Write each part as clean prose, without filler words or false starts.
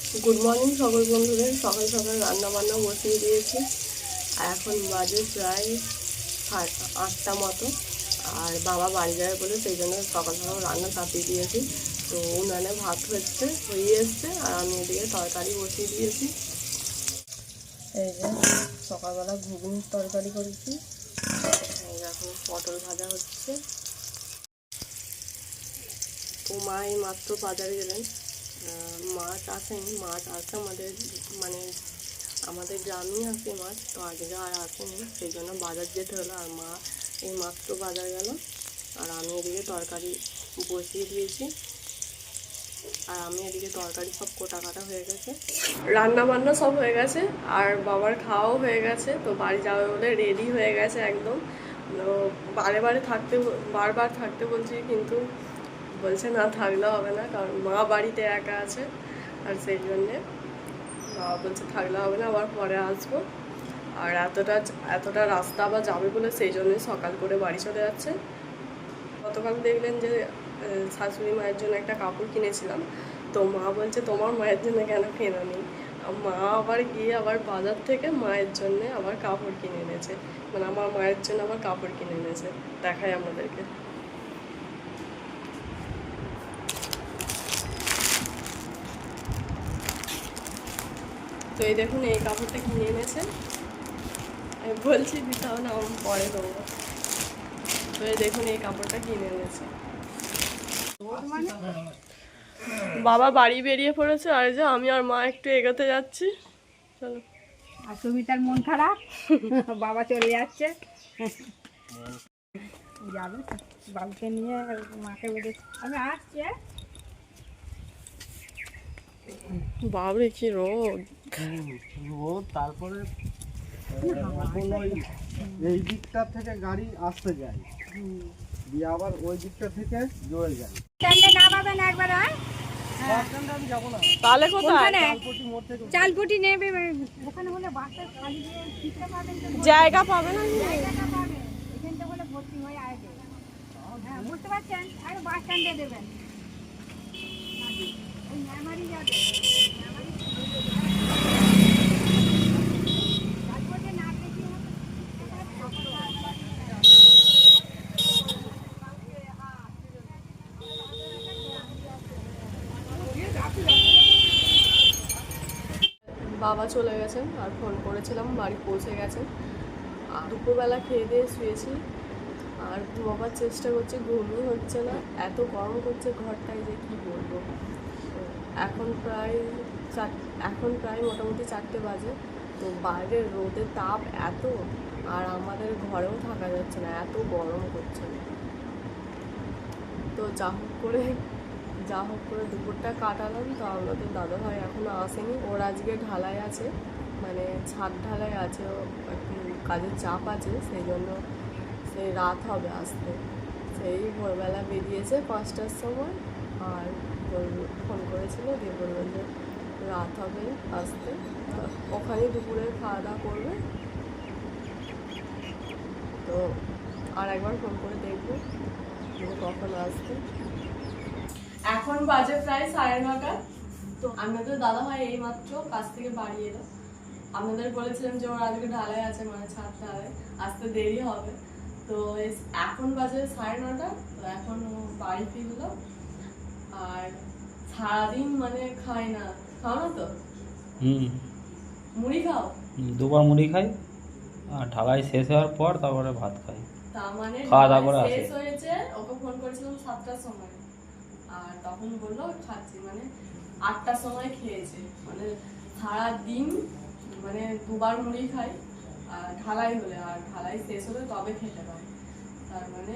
Good morning সকল বন্ধুদের। সকাল সকাল রান্না বান্না বসিয়ে দিয়েছি। আর এখন বাজে প্রায় 8টা মতো। আর বাবা বাড়ি যাবে বলে সেই জন্য সকাল সকাল রান্না চাপিয়ে দিয়েছি। তো উনানে ভাত হয়ে এসছে আর আমি এদিকে তরকারি বসিয়ে দিয়েছি। এই যে সকালবেলা ঘুগনির তরকারি করেছি। এখন পটল ভাজা হচ্ছে। তো মা এই মাত্র বাজারে গেলেন। মাছ আসেনি, মাছ আসে আমাদের গ্রামেই আসে মাছ, তো আজকে আর আসেনি, সেই জন্য বাজার যেতে হলো। আর মা এই মাত্র বাজার গেল আর আমি এদিকে তরকারি বসিয়ে দিয়েছি। আর আমি এদিকে তরকারি সব কোটা হয়ে গেছে, রান্না বান্না সব হয়ে গেছে আর বাবার খাওয়াও হয়ে গেছে। তো বাড়ি যাবে বলে রেডি হয়ে গেছে একদম। বারবার থাকতে বলছি, কিন্তু বলছে না থাকলে হবে না, কারণ মা বাড়িতে একা আছে। আর সেই জন্যে বাবা বলছে থাকলে হবে না, আবার পরে আসবো। আর এতটা রাস্তা আবার যাবে বলে সেই জন্যই সকাল করে বাড়ি চলে যাচ্ছে। গতকাল দেখলেন যে শাশুড়ি মায়ের জন্য একটা কাপড় কিনেছিলাম। তো মা বলছে তোমার মায়ের জন্য কেন কেনোনি? মা আবার গিয়ে আবার বাজার থেকে মায়ের জন্য আবার কাপড় কিনে এনেছে, মানে আমার মায়ের জন্য আবার কাপড় কিনে এনেছে। দেখাই আমাদেরকে। তো এই দেখুন, এই কাপড়টা কিনে এনেছে। আমি বলছি দিতে হবে না, আমি পরে দেবো। তো এই দেখুন, এই কাপড়টা কিনে এনেছে। বাবা বাড়ি বেরিয়ে পড়েছে, আর যে আমি আর মা একটু এগোতে যাচ্ছি। চলো। আর তুমি তার মন খারাপ, বাবা চলে যাচ্ছে, যাবে বাবুকে নিয়ে, মাকে বলে আমি আসছি। বাবরে কি রোদ! তারপরে এই দিকটা থেকে গাড়ি আসতে যায়, দিয়ে আবার ওই দিকটা থেকে জোরে যায়। তাহলে কোথায় চালপটি নেবে, ওখানে হলে বাসটা খালি জায়গা পাবে না? এখানটা হলে ভর্তি হয়ে আসবে। হ্যাঁ, বুঝতে পারছেন? আর বাস স্ট্যান্ডে দেবেন, ওই মেমারি যাবে। বাবা চলে গেছেন, আর ফোন করেছিলাম, বাড়ি পৌঁছে গেছেন। আর দুপুরবেলা খেয়ে দিয়ে শুয়েছি আর ঘুমাবার চেষ্টা করছি, ঘুমই হচ্ছে না, এত গরম করছে ঘরটায় যে কি বলবো। এখন প্রায় মোটামুটি 4টে বাজে। তো বাইরের রোদের তাপ এত, আর আমাদের ঘরেও থাকা যাচ্ছে না, এত গরম করছে। তো যা হোক করে দুপুরটা কাটালাম। তো আমাদের দাদাভাই এখনও আসেনি, ওর আজকে ঢালাই আছে, মানে ছাদ ঢালাই আছে, একটু কাজের চাপ আছে, সেই জন্য সেই রাত হবে আসতে। সেই ভোরবেলা বেরিয়েছে 5টার সময়, আর ফোন করেছিল, দিয়ে বললো যে রাত হবে আসতে, ওখানেই দুপুরে খাওয়া দাওয়া করবে। তো আর একবার ফোন করে দেখবো কখন আসবে। এখন বাজে প্রায় 9:30। তো আপনাদের দাদা ভাই এই মাত্র কাজ থেকে বাড়ি এলো। আপনাদের বলেছিলাম যে ওর আজকে ঢালাই আছে, মানে ছাদ ঢালাই, আসতে দেরি হবে। তো এখন বাজে 9:30। তো এখন বাড়ি ফিরলো। আর সারাদিন মানে খাই না, খাও না তো? মুড়ি খাও? দুবার মুড়ি খাই, আর ঢালাই শেষ হওয়ার পর তারপরে ভাত খাই। তার মানে খাওয়া দাওয়া করে শেষ আসে। হয়েছে, ওকে ফোন করেছিলাম 7টার সময়, আর তখন বললো খাচ্ছি, মানে 8টার সময় খেয়েছে। মানে সারাদিন মানে দুবার মুড়ি খাই, আর ঢালাই হলে, আর ঢালাই শেষ হলে তবে খেতে পারে। তার মানে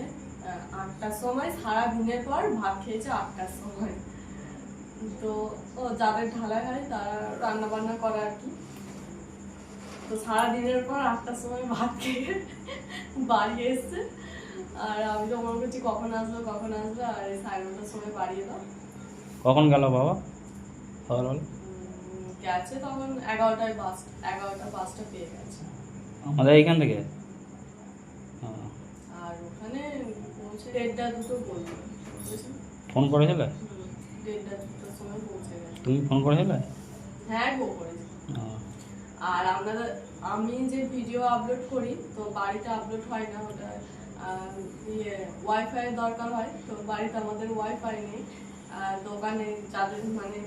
8টার সময়, সারা দিনের পর ভাত খেয়েছে 8টার সময়। তো যাদের ঢালাই হয় তারা রান্না বান্না করে আর কি। তো সারাদিনের পর 8টার সময় ভাত খেয়ে বাড়ি এসছে। আর আমি তো মনে করছি কখন আসলো, আর 9:30টার সময় বাড়ি এলো। কখন গেল বাবা সকালবেলা? গেছে তখন 11টা বাসটা পেয়ে গেছে আমাদের এইখান থেকে। আর ওখানে পৌঁছে 1:30-2টো বললো। ফোন করেছিলে? 1:30-2টোর সময় পৌঁছে গেছে। তুমি ফোন করেছিলে? হ্যাঁ গো করেছি। আর আমি যে ভিডিও আপলোড করি তো বাড়িতে আপলোড হয় না, ওটা ওয়াইফাই এর দরকার হয়, তো বাড়িতে আমাদের ওয়াইফাই নেই। দোকানে যাদের মানে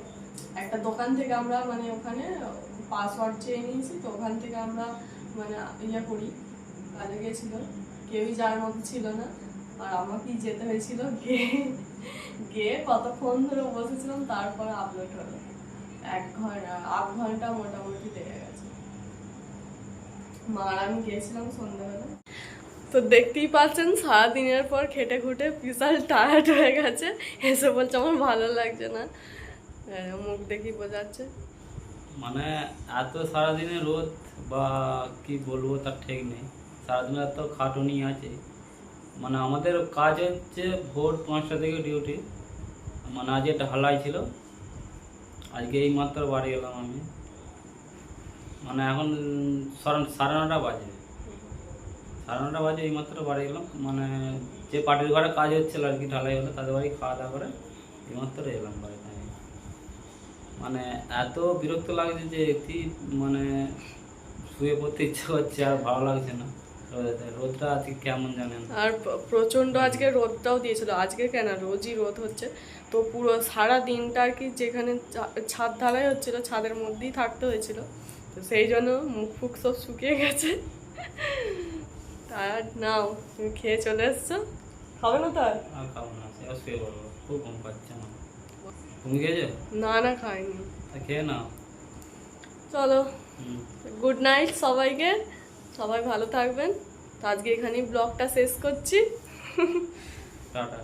একটা দোকান থেকে আমরা মানে ওখানে পাসওয়ার্ড চেয়ে নিয়েছি, তো ওখান থেকে আমরা মানে করি। কাজে গেছিল, কেউই যাওয়ার মতো ছিল না, আর আমাকেই যেতে হয়েছিল। গিয়ে কতক্ষণ ধরে বসেছিলাম, তারপর আপলোড হলো। 8 ঘন্টা মোটামুটি লেগে গেছে। মার আমি গিয়েছিলাম সন্ধ্যাবেলা। তো দেখতেই পাচ্ছেন সারাদিনের পর খেটে খুটে বিশাল টায়ার্ড হয়ে গেছে, এসে বলছে আমার ভালো লাগছে না, মুখ দেখি বোঝাচ্ছে। মানে এত সারাদিনে রোদ বা কি বলবো তার ঠিক নেই, সারাদিনে এত খাটুনি আছে। মানে আমাদের কাজ হচ্ছে ভোর 5টা থেকে ডিউটি, মানে আজকে ঢালাই ছিল, আজকে এই মাত্র বাড়ি এলাম আমি। মানে এখন 9:30 বাজে, 9:30 বাজে এই মাত্র বাড়ি এলাম। মানে যে পার্টির ঘরে কাজ হচ্ছিল আর কি, ঢালাই হলো, তাদের বাড়ি খাওয়া দাওয়া করে এই মাত্র এলাম বাড়িতে। মানে এত বিরক্ত লাগছে যে একটি মানে শুয়ে পড়তে ইচ্ছা করছে, আর ভালো লাগছে না। রোদটা আজকে কেমন জানেন, আর প্রচন্ড আজকে রোদটাও দিয়েছিল। আজকে কেন, রোজই রোদ হচ্ছে। তো পুরো সারা দিনটা আর কি যেখানে ছাদ ঢালাই হচ্ছিল, ছাদের মধ্যেই থাকতে হয়েছিল, তো সেই জন্য মুখ ফুক সব শুকিয়ে গেছে। তার নাও তুমি খেয়ে চলে এসছো, খাবে না তার? আর খাবো না, সে শুয়ে পড়বো, খুব ঘুম পাচ্ছে না। তুমি খেয়েছো? না না খাইনি। তা খেয়ে নাও। চলো, গুড নাইট সবাইকে, সবাই ভালো থাকবেন। তো আজকে এখানেই ব্লগটা শেষ করছি। টাটা।